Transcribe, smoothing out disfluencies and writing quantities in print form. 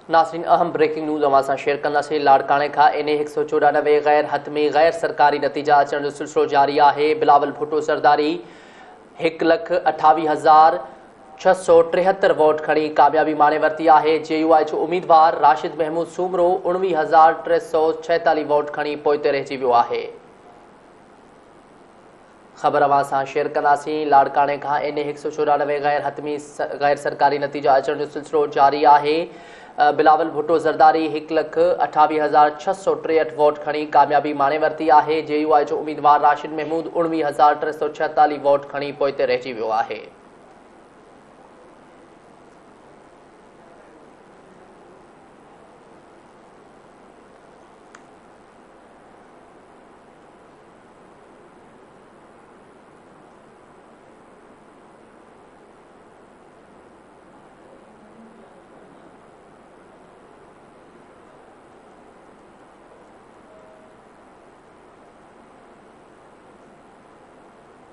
नाज़रीन, अहम breaking news अवां सां शेयर कंदासीं। लाड़काणे खां NA-194 गैर हतमी गैर सरकारी नतीजा अचण जो सिलसिलो जारी आहे। बिलावल भुट्टो ज़रदारी 1,28,673 वोट खणी कामयाबी माणे वरिती आहे। JUI जो उम्मीदवार राशिद महमूद सूमरो 19,346 वोट खणी पोइते रहिजी वियो आहे। ख़बर अवां सां शेयर कंदासीं। लाड़काणे खां NA-194 गैर हतमी गैर सरकारी नतीजा अचण जो सिलसिलो जारी आहे। बिलावल भुट्टो ज़रदारी 1,28,663 वोट खणी कामयाबी माणे वरिती आहे। JUI जो उम्मीदवार राशिद महमूद 19,346 वोट खणी पोइते रहिजी वियो आहे।